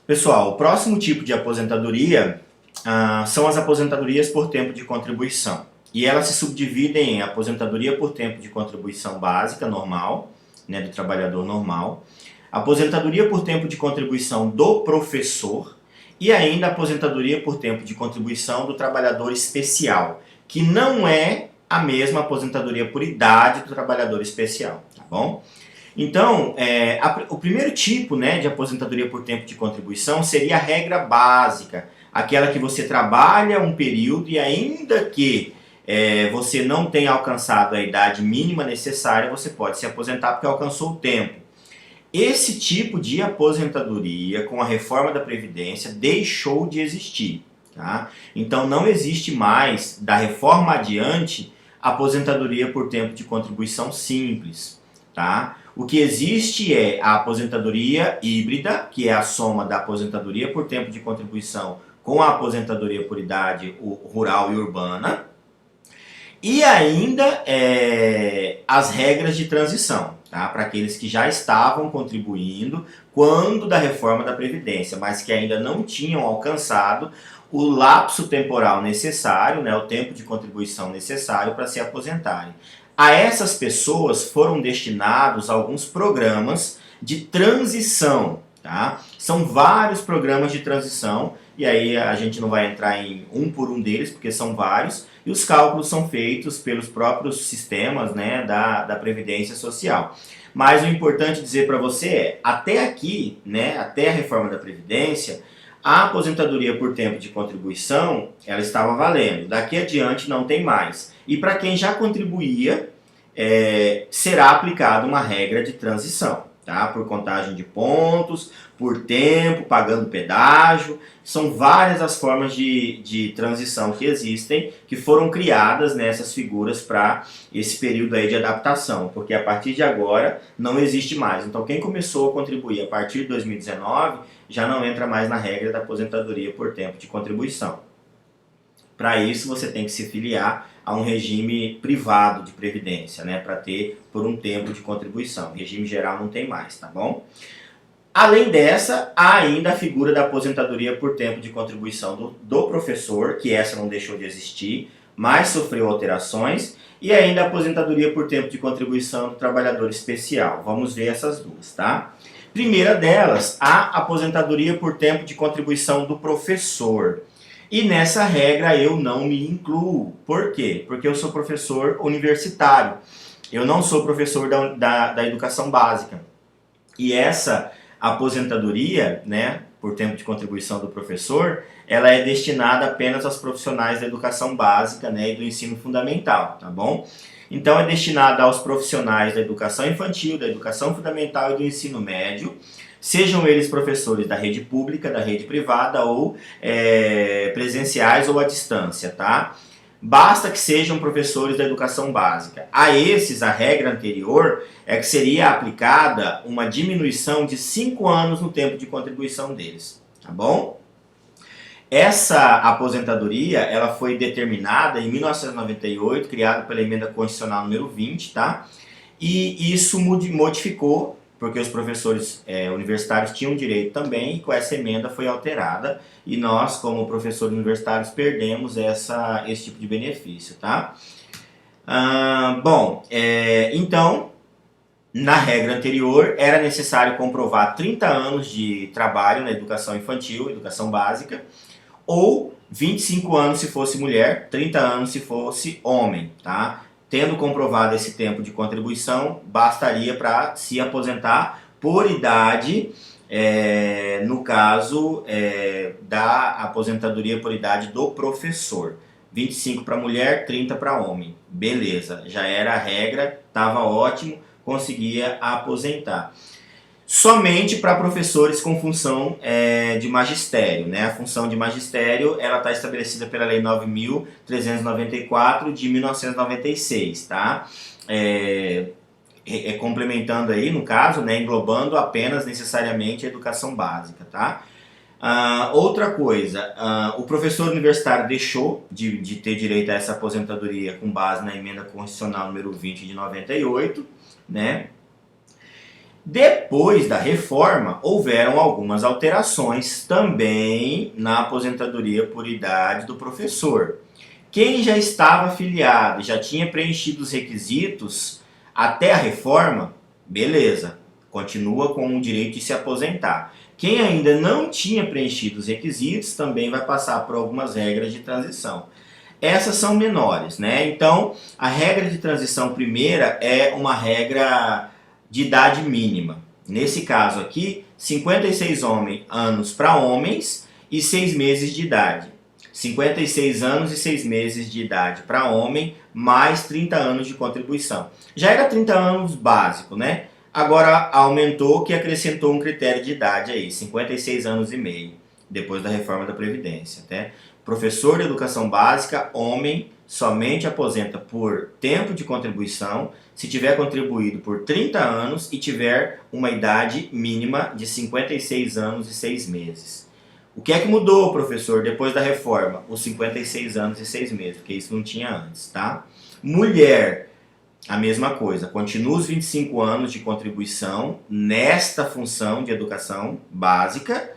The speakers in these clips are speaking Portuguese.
Pessoal, o próximo tipo de aposentadoria são as aposentadorias por tempo de contribuição. E elas se subdividem em aposentadoria por tempo de contribuição básica, normal, né, do trabalhador normal, aposentadoria por tempo de contribuição do professor e ainda aposentadoria por tempo de contribuição do trabalhador especial, que não é a mesma aposentadoria por idade do trabalhador especial, tá bom? Então, o primeiro tipo, né, de aposentadoria por tempo de contribuição seria a regra básica, aquela que você trabalha um período e ainda que você não tenha alcançado a idade mínima necessária, você pode se aposentar porque alcançou o tempo. Esse tipo de aposentadoria, com a reforma da Previdência, deixou de existir. Tá? Então, não existe mais, da reforma adiante, aposentadoria por tempo de contribuição simples. Tá? O que existe é a aposentadoria híbrida, que é a soma da aposentadoria por tempo de contribuição com a aposentadoria por idade rural e urbana, e ainda as regras de transição, tá? Para aqueles que já estavam contribuindo quando da reforma da Previdência, mas que ainda não tinham alcançado o lapso temporal necessário, né, o tempo de contribuição necessário para se aposentarem. A essas pessoas foram destinados alguns programas de transição, tá? São vários programas de transição, e aí a gente não vai entrar em um por um deles, porque são vários, e os cálculos são feitos pelos próprios sistemas, né, da Previdência Social. Mas o importante dizer para você é, até aqui, né, até a reforma da Previdência, a aposentadoria por tempo de contribuição, ela estava valendo. Daqui adiante não tem mais. E para quem já contribuía, será aplicada uma regra de transição, tá? Por contagem de pontos, por tempo, pagando pedágio. São várias as formas de transição que existem, que foram criadas nessas figuras para esse período aí de adaptação, porque a partir de agora não existe mais. Então quem começou a contribuir a partir de 2019 já não entra mais na regra da aposentadoria por tempo de contribuição. Para isso você tem que se filiar a um regime privado de previdência, né, para ter por um tempo de contribuição. Regime geral não tem mais, tá bom? Além dessa, há ainda a figura da aposentadoria por tempo de contribuição do professor, que essa não deixou de existir, mas sofreu alterações, e ainda a aposentadoria por tempo de contribuição do trabalhador especial. Vamos ver essas duas, tá? Primeira delas, a aposentadoria por tempo de contribuição do professor. E nessa regra eu não me incluo. Por quê? Porque eu sou professor universitário. Eu não sou professor da educação básica. E essa aposentadoria, né, por tempo de contribuição do professor, ela é destinada apenas aos profissionais da educação básica, né, e do ensino fundamental, tá bom? Então é destinada aos profissionais da educação infantil, da educação fundamental e do ensino médio, sejam eles professores da rede pública, da rede privada ou presenciais ou à distância, tá? Basta que sejam professores da educação básica. A esses, a regra anterior é que seria aplicada uma diminuição de 5 anos no tempo de contribuição deles, tá bom? Essa aposentadoria, ela foi determinada em 1998, criada pela emenda constitucional número 20, tá? E isso modificou, porque os professores universitários tinham direito também, e com essa emenda foi alterada, e nós, como professores universitários, perdemos esse tipo de benefício, tá? Então, na regra anterior, era necessário comprovar 30 anos de trabalho na educação infantil, educação básica, ou 25 anos se fosse mulher, 30 anos se fosse homem, tá? Tendo comprovado esse tempo de contribuição, bastaria para se aposentar por idade, no caso da aposentadoria por idade do professor. 25 para mulher, 30 para homem. Beleza, já era a regra, estava ótimo, conseguia aposentar. Somente para professores com função de magistério, né? A função de magistério ela está estabelecida pela Lei 9.394 de 1996, tá? Complementando aí, no caso, né, englobando apenas necessariamente a educação básica, tá? Outra coisa, o professor universitário deixou de ter direito a essa aposentadoria com base na emenda constitucional número 20 de 98, né? Depois da reforma, houveram algumas alterações também na aposentadoria por idade do professor. Quem já estava afiliado, já tinha preenchido os requisitos até a reforma, beleza, continua com o direito de se aposentar. Quem ainda não tinha preenchido os requisitos também vai passar por algumas regras de transição. Essas são menores, né? Então, a regra de transição primeira é uma regra de idade mínima. Nesse caso aqui, 56 anos para homens e 6 meses de idade. 56 anos e 6 meses de idade para homem, mais 30 anos de contribuição. Já era 30 anos básico, né? Agora aumentou, que acrescentou um critério de idade aí, 56 anos e meio, depois da reforma da Previdência. Né? Professor de educação básica, homem, somente aposenta por tempo de contribuição se tiver contribuído por 30 anos e tiver uma idade mínima de 56 anos e 6 meses. O que é que mudou, professor, depois da reforma? Os 56 anos e 6 meses, porque isso não tinha antes, tá? Mulher, a mesma coisa, continua os 25 anos de contribuição nesta função de educação básica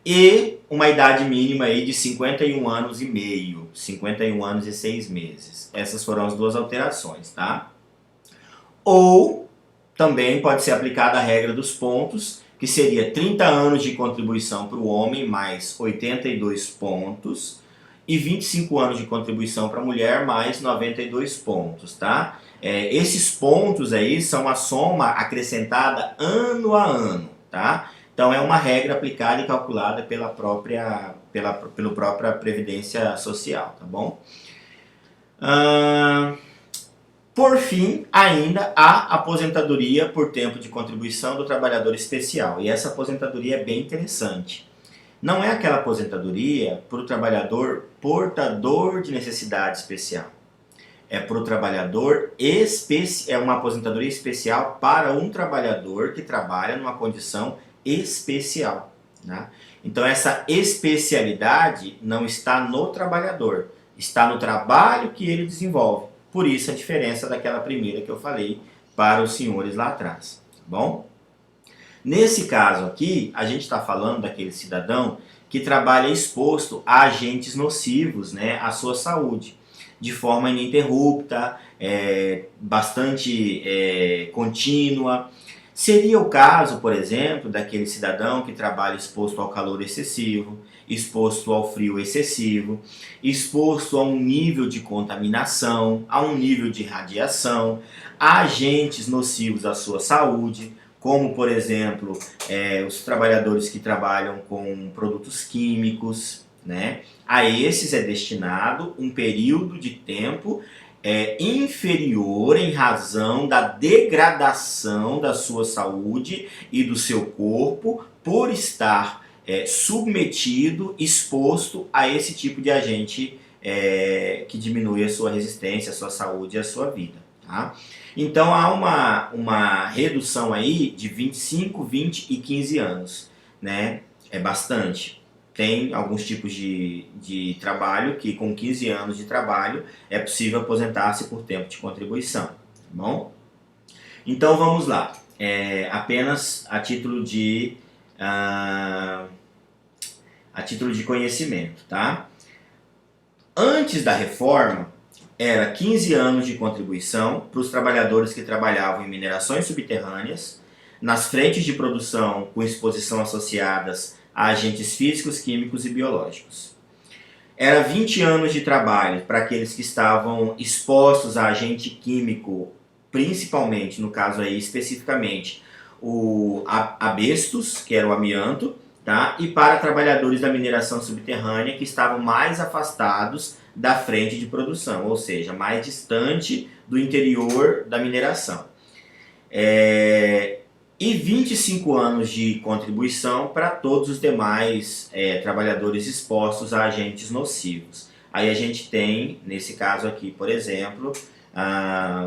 e uma idade mínima aí de 51 anos e meio, 51 anos e 6 meses. Essas foram as duas alterações, tá? Ou também pode ser aplicada a regra dos pontos, que seria 30 anos de contribuição para o homem mais 82 pontos e 25 anos de contribuição para a mulher mais 92 pontos, tá? Esses pontos aí são a soma acrescentada ano a ano, tá? Então é uma regra aplicada e calculada pela própria Previdência Social, tá bom? Por fim, ainda a aposentadoria por tempo de contribuição do trabalhador especial. E essa aposentadoria é bem interessante. Não é aquela aposentadoria para o trabalhador portador de necessidade especial. É para o trabalhador é uma aposentadoria especial para um trabalhador que trabalha numa condição especial. Né? Então essa especialidade não está no trabalhador, está no trabalho que ele desenvolve. Por isso a diferença daquela primeira que eu falei para os senhores lá atrás. Tá bom? Nesse caso aqui, a gente está falando daquele cidadão que trabalha exposto a agentes nocivos, né, à sua saúde, de forma ininterrupta, bastante contínua. Seria o caso, por exemplo, daquele cidadão que trabalha exposto ao calor excessivo, exposto ao frio excessivo, exposto a um nível de contaminação, a um nível de radiação, a agentes nocivos à sua saúde, como, por exemplo, os trabalhadores que trabalham com produtos químicos, né? A esses é destinado um período de tempo inferior em razão da degradação da sua saúde e do seu corpo por estar submetido, exposto a esse tipo de agente que diminui a sua resistência, a sua saúde e a sua vida. Tá? Então há uma redução aí de 25, 20 e 15 anos. Né? É bastante. Tem alguns tipos de trabalho que com 15 anos de trabalho é possível aposentar-se por tempo de contribuição. Tá bom? Então vamos lá. Apenas a título de conhecimento. Tá? Antes da reforma, era 15 anos de contribuição para os trabalhadores que trabalhavam em minerações subterrâneas, nas frentes de produção com exposição associadas a agentes físicos, químicos e biológicos. Era 20 anos de trabalho para aqueles que estavam expostos a agente químico, principalmente, no caso aí especificamente, o asbestos, que era o amianto, tá? E para trabalhadores da mineração subterrânea que estavam mais afastados da frente de produção, ou seja, mais distante do interior da mineração. E 25 anos de contribuição para todos os demais trabalhadores expostos a agentes nocivos. Aí a gente tem, nesse caso aqui, por exemplo,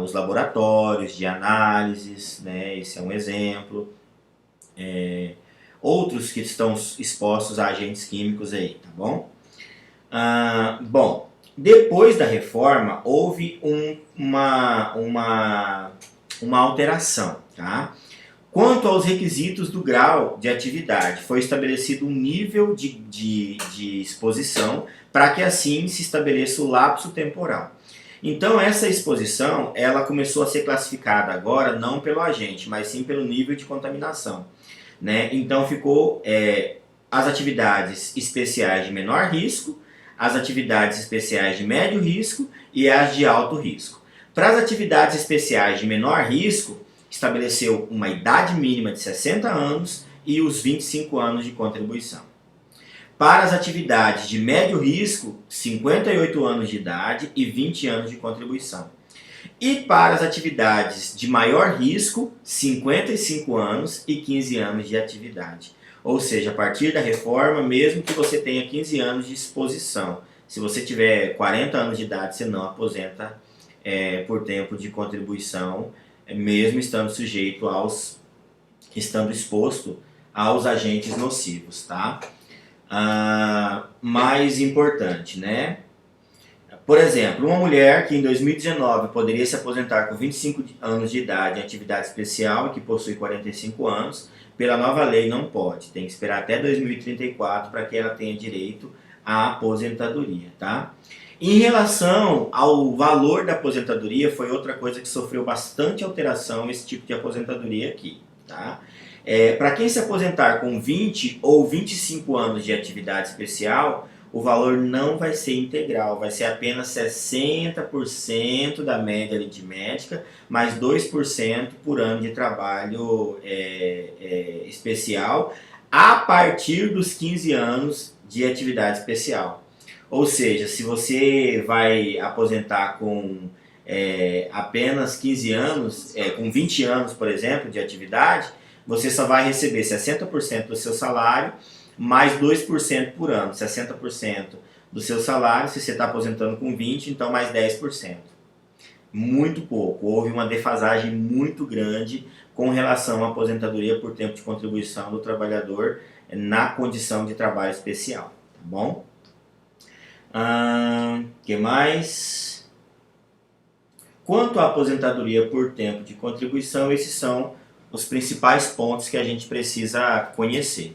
os laboratórios de análises, né? Esse é um exemplo. Outros que estão expostos a agentes químicos aí, tá bom? Bom, depois da reforma houve uma alteração, tá? Quanto aos requisitos do grau de atividade, foi estabelecido um nível de exposição para que assim se estabeleça o lapso temporal. Então essa exposição ela começou a ser classificada agora não pelo agente, mas sim pelo nível de contaminação. Né? Então ficou as atividades especiais de menor risco, as atividades especiais de médio risco e as de alto risco. Para as atividades especiais de menor risco, estabeleceu uma idade mínima de 60 anos e os 25 anos de contribuição. Para as atividades de médio risco, 58 anos de idade e 20 anos de contribuição. E para as atividades de maior risco, 55 anos e 15 anos de atividade. Ou seja, a partir da reforma, mesmo que você tenha 15 anos de exposição, se você tiver 40 anos de idade, você não aposenta por tempo de contribuição, mesmo estando estando exposto aos agentes nocivos, tá? Mais importante, né? Por exemplo, uma mulher que em 2019 poderia se aposentar com 25 anos de idade em atividade especial e que possui 45 anos, pela nova lei não pode, tem que esperar até 2034 para que ela tenha direito à aposentadoria, tá? Em relação ao valor da aposentadoria, foi outra coisa que sofreu bastante alteração esse tipo de aposentadoria aqui, tá? Para quem se aposentar com 20 ou 25 anos de atividade especial, o valor não vai ser integral, vai ser apenas 60% da média aritmética, mais 2% por ano de trabalho especial, a partir dos 15 anos de atividade especial. Ou seja, se você vai aposentar com apenas 15 anos, com 20 anos, por exemplo, de atividade, você só vai receber 60% do seu salário, mais 2% por ano, 60% do seu salário, se você está aposentando com 20, então mais 10%. Muito pouco, houve uma defasagem muito grande com relação à aposentadoria por tempo de contribuição do trabalhador na condição de trabalho especial, tá bom? Que mais? Quanto à aposentadoria por tempo de contribuição, esses são os principais pontos que a gente precisa conhecer.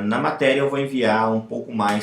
Na matéria eu vou enviar um pouco mais